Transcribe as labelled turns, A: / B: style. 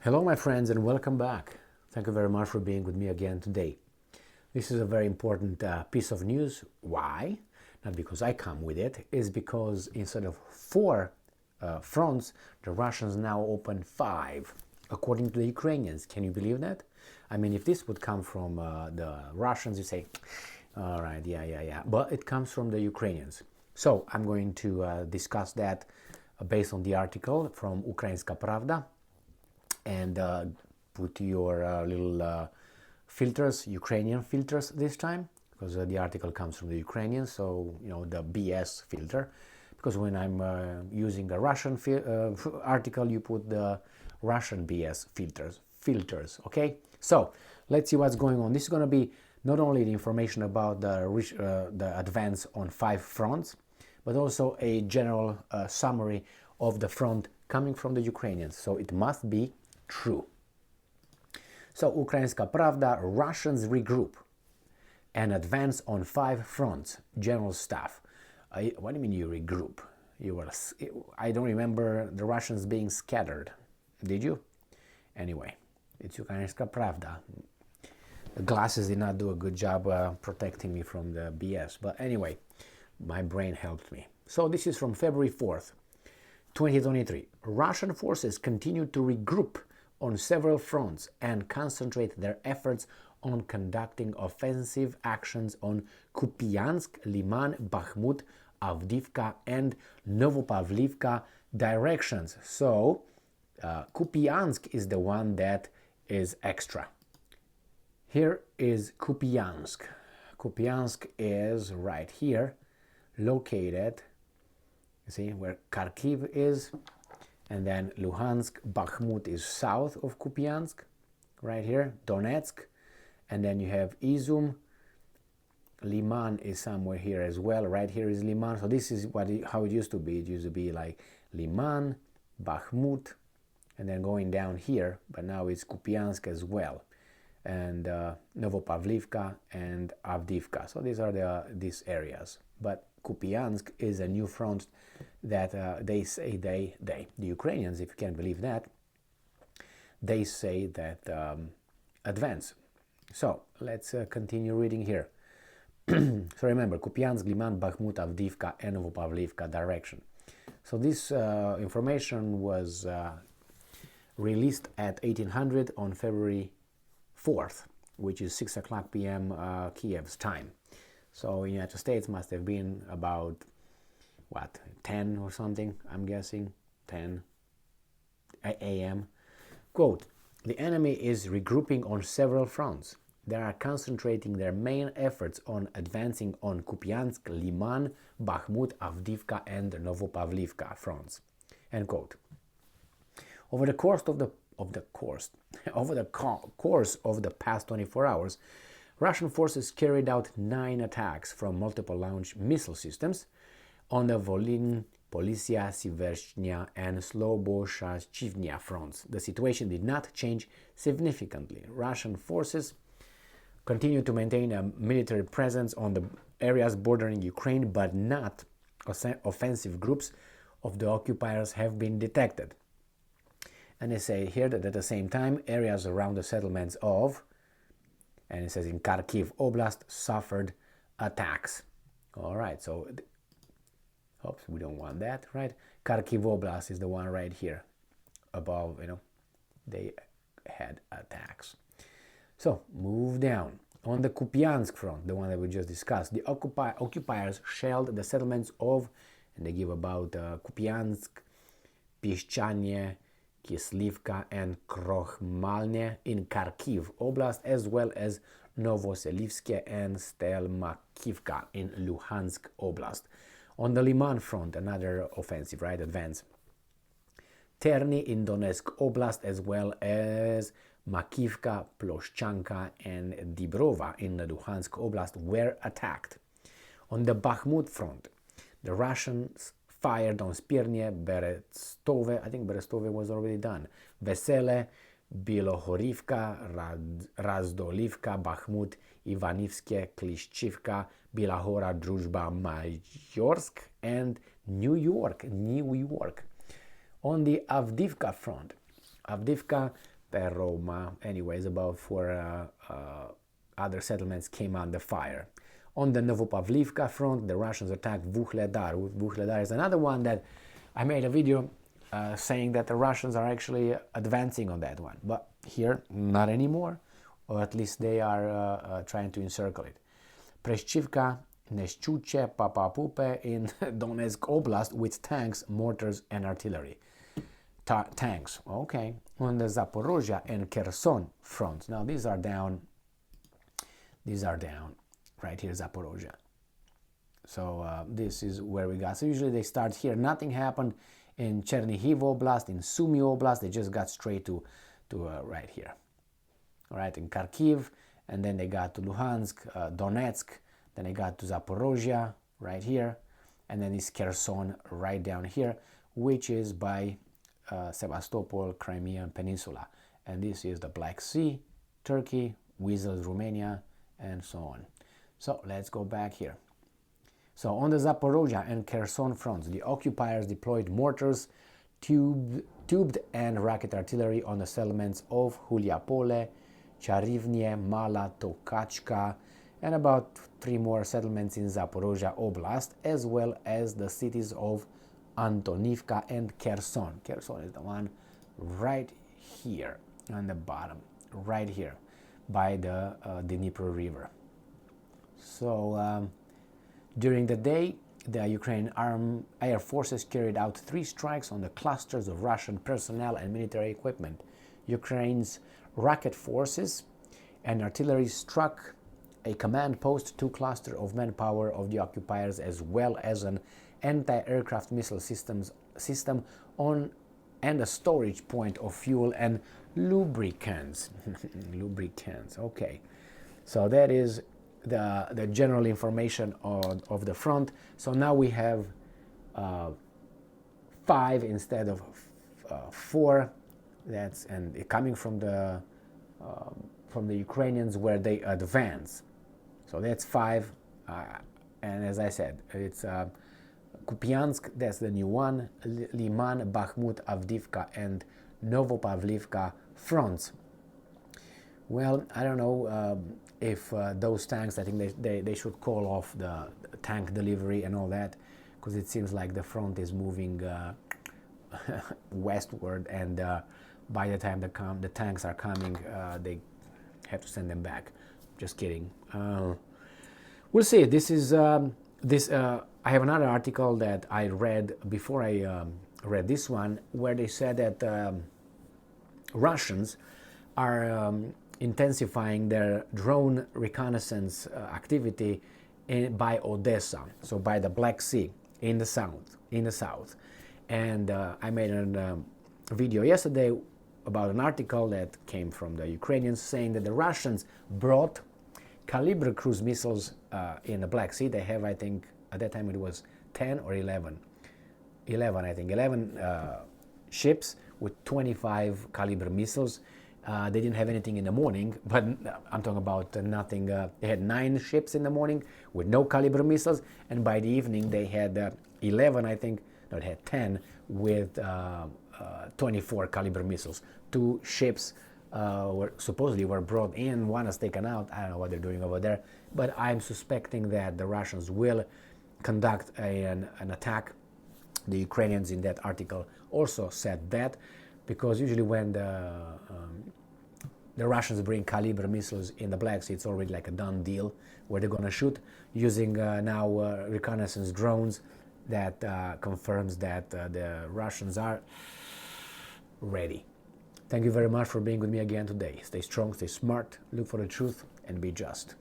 A: Hello my friends and welcome back. Thank you very much for being with me again today. This is a very important piece of news. Why? Not because I come with it, is because instead of four fronts, the Russians now open five, according to the Ukrainians. Can you believe that? I mean, if this would come from the Russians, you say, all right, yeah. But it comes from the Ukrainians. So I'm going to discuss that based on the article from Ukrainska Pravda, and put your little filters, Ukrainian filters this time, because the article comes from the Ukrainians, so you know, the BS filter. Because when I'm using a Russian article, you put the Russian BS filters. Okay, so let's see what's going on. This is going to be not only the information about the advance on five fronts, but also a general summary of the front coming from the Ukrainians. So it must be true. So, Ukrainska Pravda, Russians regroup and advance on five fronts. General staff. What do you mean you regroup? I don't remember the Russians being scattered. Did you? Anyway, it's Ukrainska Pravda. The glasses did not do a good job protecting me from the BS. But anyway, my brain helped me. So this is from February 4th, 2023. Russian forces continue to regroup on several fronts and concentrate their efforts on conducting offensive actions on Kupyansk, Liman, Bakhmut, Avdiivka, and Novopavlivka directions. So, Kupyansk is the one that is extra. Here is Kupyansk. Kupyansk is right here, located, you see where Kharkiv is. And then Luhansk, Bakhmut is south of Kupyansk, right here, Donetsk. And then you have Izum. Liman is somewhere here as well. Right here is Liman. So this is how it used to be. It used to be like Liman, Bakhmut, and then going down here. But now it's Kupyansk as well. And Novopavlivka and Avdiivka. So these are these areas. But Kupyansk is a new front that they say the Ukrainians, if you can't believe that, they say that advance. So let's continue reading here. So remember, Kupyansk, Liman, Bakhmut, Avdiivka, and Novopavlivka direction. So this information was released at 1800 on February 4th, which is 6 o'clock p.m. Kiev's time. So in the United States must have been about, 10 or something, I'm guessing, 10 a.m. Quote, the enemy is regrouping on several fronts. They are concentrating their main efforts on advancing on Kupyansk, Liman, Bakhmut, Avdiivka, and Novopavlivka fronts. End quote. Over the course of the past 24 hours, Russian forces carried out 9 attacks from multiple launch missile systems on the Volyn, Polisia, Siverchnya, and Sloboshachivnya fronts. The situation did not change significantly. Russian forces continue to maintain a military presence on the areas bordering Ukraine, but not offensive groups of the occupiers have been detected. And they say here that at the same time, areas around the settlements of, and it says in Kharkiv Oblast, suffered attacks. All right, so, oops, we don't want that, right? Kharkiv Oblast is the one right here above, they had attacks. So, move down. On the Kupyansk front, the one that we just discussed, the occupiers shelled the settlements of, and they give about Kupyansk, Piszczanie, Kislivka, and Krochmalne in Kharkiv Oblast, as well as Novoselivske and Stelmakivka in Luhansk Oblast. On the Liman front, another offensive, right, advance. Terny in Donetsk Oblast, as well as Makivka, Ploszczanka, and Dibrova in the Luhansk Oblast were attacked. On the Bakhmut front, the Russians fired on Spirnie, Berestove, I think Berestove was already done, Vesele, Bilohorivka, Razdolivka, Bakhmut, Ivanivske, Klishchivka, Bilahora, Druzhba, Majorsk, and New York. On the Avdiivka front, Avdiivka, Roma. Anyways, about 4 other settlements came under fire. On the Novopavlivka front, the Russians attacked Vuhledar. Vuhledar is another one that I made a video saying that the Russians are actually advancing on that one. But here, not anymore, or at least they are trying to encircle it. Preshchivka, Neshchuche, Papapupe in Donetsk Oblast with tanks, mortars, and artillery. Tanks, okay. On the Zaporozhye and Kherson fronts. Now these are down. Right here, Zaporozhye. So this is where we got. So usually they start here. Nothing happened in Chernihiv Oblast, in Sumy Oblast. They just got straight to right here. All right, in Kharkiv, and then they got to Luhansk, Donetsk. Then they got to Zaporozhye right here, and then it's Kherson right down here, which is by Sevastopol, Crimean Peninsula. And this is the Black Sea, Turkey, Wizels, Romania, and so on. So let's go back here. So on the Zaporozhye and Kherson fronts, the occupiers deployed mortars, tubed and rocket artillery on the settlements of Huliapole, Charivnie, Mala, Tokachka, and about 3 more settlements in Zaporozhye Oblast, as well as the cities of Antonivka and Kherson. Kherson is the one right here on the bottom, right here by the Dnipro River. So during the day, the Ukrainian air forces carried out 3 strikes on the clusters of Russian personnel and military equipment. Ukraine's rocket forces and artillery struck a command post, 2 clusters of manpower of the occupiers, as well as an anti-aircraft missile system on and a storage point of fuel and lubricants. Lubricants, okay. So that is the general information of the front. So now we have 5 instead of 4. That's and coming from the Ukrainians where they advance. So that's 5, and as I said, it's Kupyansk, that's the new one, Liman, Bakhmut, Avdiivka, and Novopavlivka fronts. Well, I don't know if those tanks, I think they should call off the tank delivery and all that, because it seems like the front is moving westward, and by the time the tanks are coming, they have to send them back. Just kidding. We'll see. This is I have another article that I read before I read this one, where they said that Russians are intensifying their drone reconnaissance activity by Odessa, so by the Black Sea in the south. And I made a video yesterday about an article that came from the Ukrainians saying that the Russians brought Kalibr cruise missiles in the Black Sea. They have, I think, at that time it was 10 or 11 ships with 25 Kalibr missiles. They didn't have anything in the morning, but I'm talking about nothing. They had 9 ships in the morning with no Kalibr missiles, and by the evening they had 11, I think, no, they had 10 with 24 Kalibr missiles. 2 ships supposedly were brought in, one is taken out. I don't know what they're doing over there, but I'm suspecting that the Russians will conduct an attack. The Ukrainians in that article also said that, because usually when the Russians bring Kalibr missiles in the Black Sea, it's already like a done deal where they're going to shoot using now reconnaissance drones. That confirms that the Russians are ready. Thank you very much for being with me again today. Stay strong, stay smart, look for the truth, and be just.